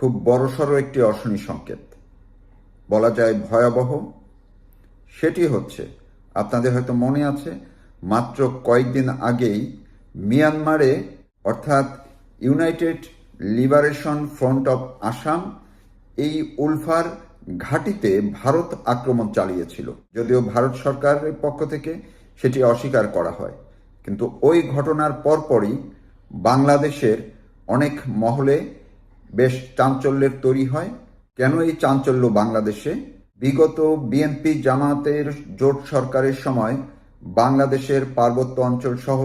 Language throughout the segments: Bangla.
খুব বড়সড় একটি অশনি সংকেত, বলা যায় ভয়াবহ। সেটি হচ্ছে, আপনাদের হয়তো মনে আছে, মাত্র কয়েকদিন আগেই মিয়ানমারে অর্থাৎ United liberation front of Assam এই উলফার ঘাঁটিতে ভারত আক্রমণ চালিয়েছিল। যদিও ভারত সরকারের পক্ষ থেকে সেটি অস্বীকার করা হয়, কিন্তু ওই ঘটনার পরপরই বাংলাদেশের অনেক মহলে বেশ চাঞ্চল্যের তৈরি হয়। কেন এই চাঞ্চল্য বাংলাদেশে? বিগত বিএনপি জামাতের জোট সরকারের সময় বাংলাদেশের পার্বত্য অঞ্চল সহ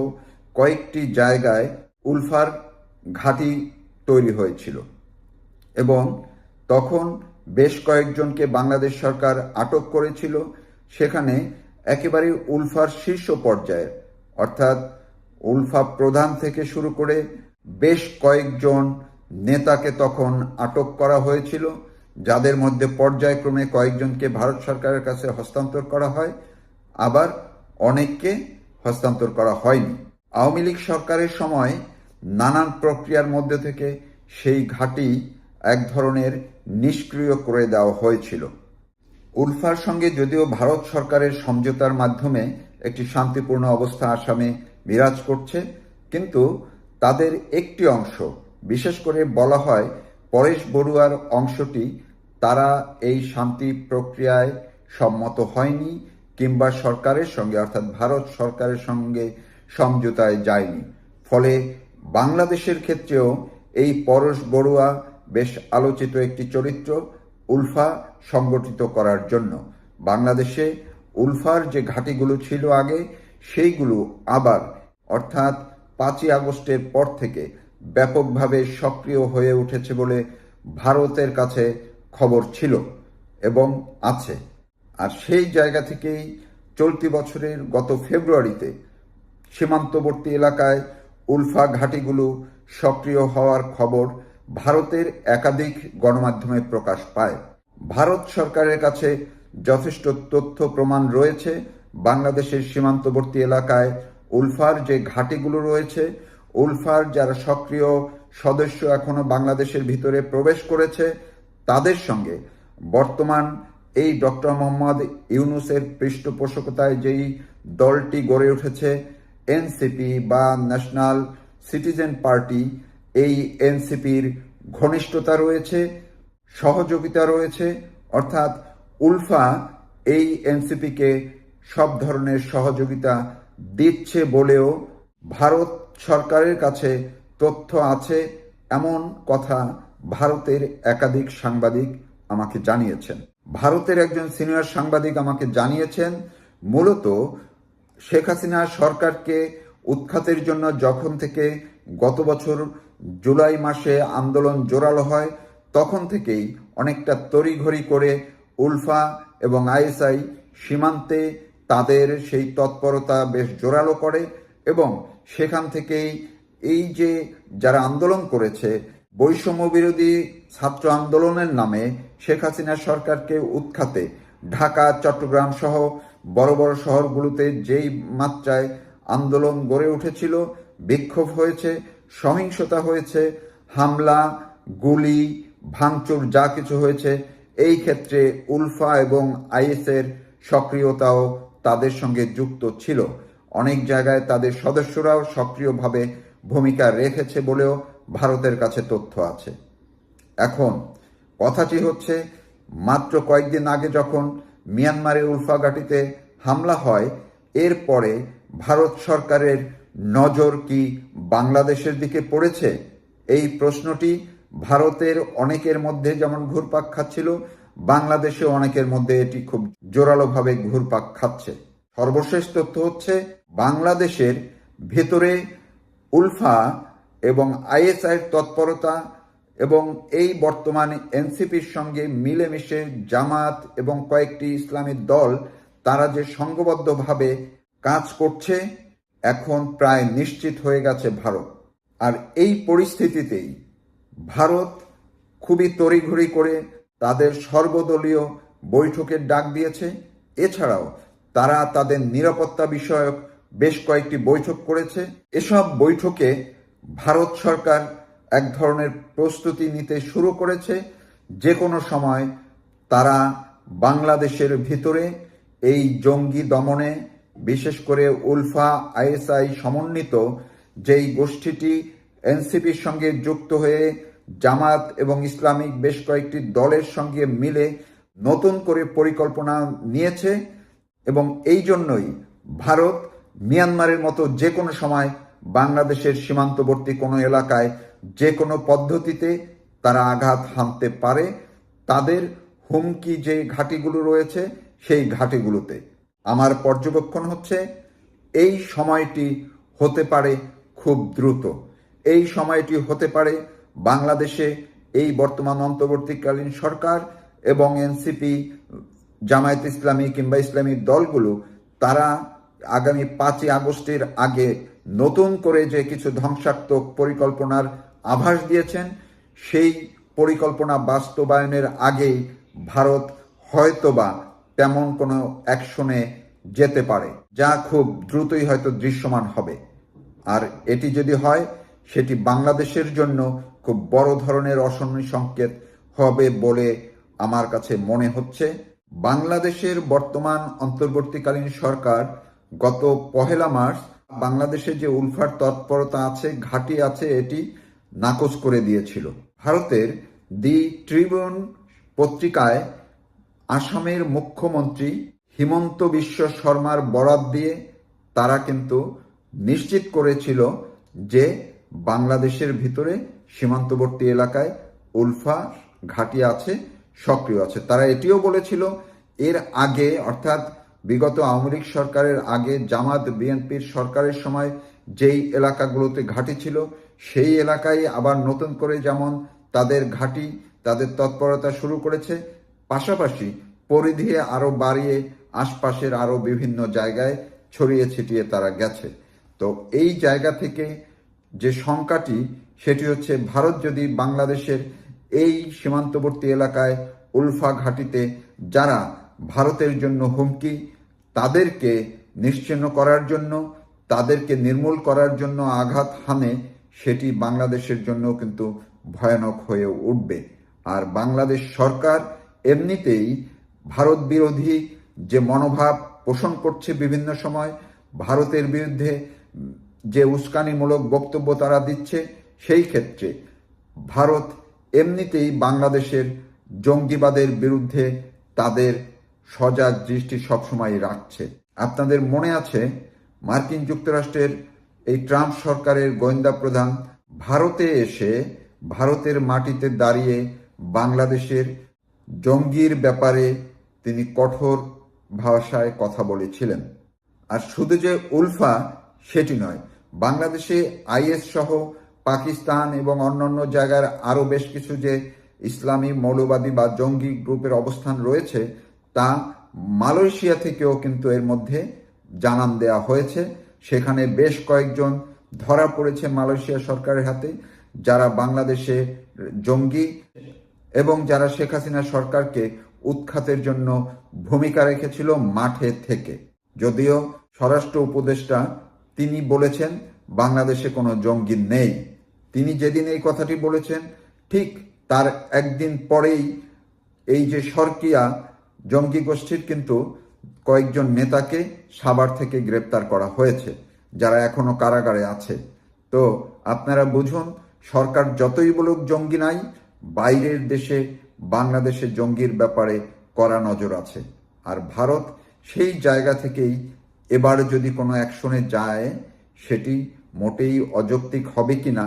কয়েকটি জায়গায় উলফার ঘাঁটি তৈরি হয়েছিল এবং তখন বেশ কয়েকজনকে বাংলাদেশ সরকার আটক করেছিল। সেখানে একেবারে উলফার শীর্ষ পর্যায়ের অর্থাৎ উলফা প্রধান থেকে শুরু করে বেশ কয়েকজন নেতাকে তখন আটক করা হয়েছিল, যাদের মধ্যে পর্যায়ক্রমে কয়েকজনকে ভারত সরকারের কাছে হস্তান্তর করা হয়, আবার অনেককে হস্তান্তর করা হয়নি। আওয়ামী লীগ সরকারের সময় নানান প্রক্রিয়ার মধ্যে থেকে সেই ঘাঁটি এক ধরনের নিষ্ক্রিয় করে দেওয়া হয়েছিল। উলফার সঙ্গে যদিও ভারত সরকারের সমঝোতার মাধ্যমে একটি শান্তিপূর্ণ অবস্থা আসামে বিরাজ করছে, কিন্তু তাদের একটি অংশ, বিশেষ করে বলা হয় পরেশ বড়ুয়ার অংশটি, তারা এই শান্তি প্রক্রিয়ায় সম্মত হয়নি কিংবা সরকারের সঙ্গে অর্থাৎ ভারত সরকারের সঙ্গে সমঝোতায় যায়নি। ফলে বাংলাদেশের ক্ষেত্রেও এই পরেশ বড়ুয়া বেশ আলোচিত একটি চরিত্র উলফা সংগঠিত করার জন্য। বাংলাদেশে উলফার যে ঘাঁটিগুলো ছিল আগে, সেইগুলো আবার অর্থাৎ 5ই আগস্টের পর থেকে ব্যাপকভাবে সক্রিয় হয়ে উঠেছে বলে ভারতের কাছে খবর ছিল এবং আছে। আর সেই জায়গা থেকেই চলতি বছরের গত ফেব্রুয়ারিতে সীমান্তবর্তী এলাকায় উলফা ঘাঁটিগুলো সক্রিয় হওয়ার খবর ভারতের একাধিক গণমাধ্যমে প্রকাশ পায়। ভারত সরকারের কাছে যথেষ্ট তথ্য প্রমাণ রয়েছে বাংলাদেশের সীমান্তবর্তী এলাকায় উলফার যে ঘাঁটিগুলো রয়েছে, উলফার যারা সক্রিয় সদস্য এখনো বাংলাদেশের ভিতরে প্রবেশ করেছে, তাদের সঙ্গে বর্তমান এই ডক্টর মোহাম্মদ ইউনূসের পৃষ্ঠপোষকতায় যেই দলটি গড়ে উঠেছে এনসিপি বা ন্যাশনাল সিটিজেন পার্টি, এই এনসিপির ঘনিষ্ঠতা রয়েছে, সহযোগিতা রয়েছে। অর্থাৎ উলফা এই এনসিপিকে সব ধরনের সহযোগিতা দিচ্ছে বলেও ভারত সরকারের কাছে তথ্য আছে, এমন কথা ভারতের একাধিক সাংবাদিক আমাকে জানিয়েছেন। ভারতের একজন সিনিয়র সাংবাদিক আমাকে জানিয়েছেন, মূলত শেখ হাসিনা সরকারকে উৎখাতের জন্য যখন থেকে গত বছর জুলাই মাসে আন্দোলন জোরালো হয়, তখন থেকেই অনেকটা তড়িঘড়ি করে উলফা এবং আইএসআই সীমান্তে তাদের সেই তৎপরতা বেশ জোরালো করে এবং সেখান থেকেই এই যে যারা আন্দোলন করেছে, বৈষম্য বিরোধী ছাত্র আন্দোলনের নামে শেখ হাসিনা সরকারকে উৎখাতে ঢাকা, চট্টগ্রাম সহ বড় বড় শহরগুলোতে যেই মাত্রায় আন্দোলন গড়ে উঠেছিল, বিক্ষোভ হয়েছে, সহিংসতা হয়েছে, হামলা, গুলি, ভাঙচুর যা কিছু হয়েছে, এই ক্ষেত্রে উলফা এবং আইএসের সক্রিয়তাও তাদের সঙ্গে যুক্ত ছিল। অনেক জায়গায় তাদের সদস্যরাও সক্রিয়ভাবে ভূমিকা রেখেছে বলেও ভারতের কাছে তথ্য আছে। এখন কথাটি হচ্ছে, মাত্র কয়েকদিন আগে যখন মিয়ানমারের উলফা ঘাঁটিতে হামলা হয়, এরপরে ভারত সরকারের নজর কি বাংলাদেশের দিকে পড়েছে? এই প্রশ্নটি ভারতের অনেকের মধ্যে যেমন ঘুরপাক খাচ্ছিল, বাংলাদেশে অনেকের মধ্যে এটি খুব জোরালোভাবে ঘুরপাক খাচ্ছে। সর্বশেষ তথ্য হচ্ছে, বাংলাদেশের ভেতরে উলফা এবং আইএসআইয়ের তৎপরতা এবং এই বর্তমানে এনসিপির সঙ্গে মিলেমিশে জামাত এবং কয়েকটি ইসলামী দল, তারা যে সংঘবদ্ধভাবে কাজ করছে, এখন প্রায় নিশ্চিত হয়ে গেছে ভারত। আর এই পরিস্থিতিতেই ভারত খুবই তড়িঘড়ি করে তাদের সর্বদলীয় বৈঠকের ডাক দিয়েছে। এছাড়াও তারা তাদের নিরাপত্তা বিষয়ক বেশ কয়েকটি বৈঠক করেছে। এসব বৈঠকে ভারত সরকার এক ধরনের প্রস্তুতি নিতে শুরু করেছে। যে কোনো সময় তারা বাংলাদেশের ভিতরে এই জঙ্গি দমনে, বিশেষ করে উলফা আইএসআই সমন্বিত যেই গোষ্ঠীটি এনসিপির সঙ্গে যুক্ত হয়ে জামাত এবং ইসলামিক বেশ কয়েকটি দলের সঙ্গে মিলে নতুন করে পরিকল্পনা নিয়েছে, এবং এই জন্যই ভারত মিয়ানমারের মতো যে কোনো সময় বাংলাদেশের সীমান্তবর্তী কোনো এলাকায় যে কোনো পদ্ধতিতে তারা আঘাত হানতে পারে, তাদের হুমকি যে ঘাঁটিগুলো রয়েছে সেই ঘাঁটিগুলোতে। আমার পর্যবেক্ষণ হচ্ছে এই সময়টি হতে পারে খুব দ্রুত। এই সময়টি হতে পারে বাংলাদেশে এই বর্তমান অন্তর্বর্তীকালীন সরকার এবং এনসিপি, জামায়াত ইসলামী কিংবা ইসলামিক দলগুলো তারা আগামী 5ই আগস্টের আগে নতুন করে যে কিছু ধ্বংসাত্মক পরিকল্পনার আভাস দিয়েছেন, সেই পরিকল্পনা বাস্তবায়নের আগেই ভারত হয়তোবা তেমন কোনো অ্যাকশনে যেতে পারে, যা খুব দ্রুতই হয়তো দৃশ্যমান হবে। আর এটি যদি হয়, সেটি বাংলাদেশের জন্য খুব বড় ধরনের অশনি সংকেত হবে বলে আমার কাছে মনে হচ্ছে। বাংলাদেশের বর্তমান অন্তর্বর্তীকালীন সরকার গত 1 মার্চ বাংলাদেশে যে উলফার তৎপরতা আছে, ঘাঁটি আছে, এটি নাকচ করে দিয়েছিল। ভারতের দি ট্রিবিউন পত্রিকায় আসামের মুখ্যমন্ত্রী হিমন্ত বিশ্ব শর্মার বরাত দিয়ে তারা কিন্তু নিশ্চিত করেছিল যে বাংলাদেশের ভিতরে সীমান্তবর্তী এলাকায় উলফা ঘাঁটি আছে, সক্রিয় আছে। তারা এটিও বলেছিল এর আগে, অর্থাৎ বিগত আওয়ামী লীগ সরকারের আগে জামাত বিএনপির সরকারের সময় যেই এলাকাগুলোতে ঘাঁটি ছিল, সেই এলাকায় আবার নতুন করে যেমন তাদের ঘাঁটি, তাদের তৎপরতা শুরু করেছে, পাশাপাশি পরিধি আরো বাড়িয়ে আশপাশের আরো বিভিন্ন জায়গায় ছড়িয়ে ছিটিয়ে তারা গেছে। তো এই জায়গা থেকে যে শঙ্কাটি, সেটি হচ্ছে ভারত যদি বাংলাদেশের এই সীমান্তবর্তী এলাকায় উলফা ঘাঁটিতে যারা ভারতের জন্য হুমকি, তাদেরকে নিশ্চিহ্ন করার জন্য, তাদেরকে নির্মূল করার জন্য আঘাত হানে, সেটি বাংলাদেশের জন্য কিন্তু ভয়ানক হয়ে উঠবে। আর বাংলাদেশ সরকার এমনিতেই ভারত বিরোধী যে মনোভাব পোষণ করছে, বিভিন্ন সময় ভারতের বিরুদ্ধে যে উস্কানিমূলক বক্তব্য তারা দিচ্ছে, সেই ক্ষেত্রে ভারত এমনিতেই বাংলাদেশের জঙ্গিবাদের বিরুদ্ধে তাদের সজাগ দৃষ্টি সবসময় রাখছে। আপনাদের মনে আছে মার্কিন যুক্তরাষ্ট্রের এই ট্রাম্প সরকারের গোয়েন্দা প্রধান ভারতে এসে ভারতের মাটিতে দাঁড়িয়ে বাংলাদেশের জঙ্গির ব্যাপারে তিনি কঠোর ভাষায় কথা বলেছিলেন। আর শুধু যে উলফা সেটি নয়, বাংলাদেশে আইএস সহ পাকিস্তান এবং অন্যান্য জায়গার আরও বেশ কিছু যে ইসলামী মৌলবাদী বা জঙ্গি গ্রুপের অবস্থান রয়েছে, তা মালয়েশিয়া থেকেও কিন্তু এর মধ্যে জানান দেয়া হয়েছে। সেখানে বেশ কয়েকজন ধরা পড়েছে মালয়েশিয়া সরকারের হাতে, যারা বাংলাদেশে জঙ্গি এবং যারা শেখ হাসিনা সরকারকে উৎখাতের জন্য ভূমিকা রেখেছিল মাঠে থেকে। যদিও স্বরাষ্ট্র উপদেষ্টা তিনি বলেছেন বাংলাদেশে কোনো জঙ্গি নেই। তিনি যেদিন এই কথাটি বলেছেন, ঠিক তার একদিন পরেই এই যে শর্কিয়া জঙ্গি গোষ্ঠীর কিন্তু কয়েকজন নেতাকে সাভার থেকে গ্রেপ্তার করা হয়েছে, যারা এখনো কারাগারে আছে। তো আপনারা বুঝুন, সরকার যতই বলুক জঙ্গি নাই, বাইরের দেশে বাংলাদেশে জঙ্গির ব্যাপারে কড়া নজর আছে। আর ভারত সেই জায়গা থেকেই এবার যদি কোনো অ্যাকশনে যায়, সেটি মোটেই অযৌক্তিক হবে কিনা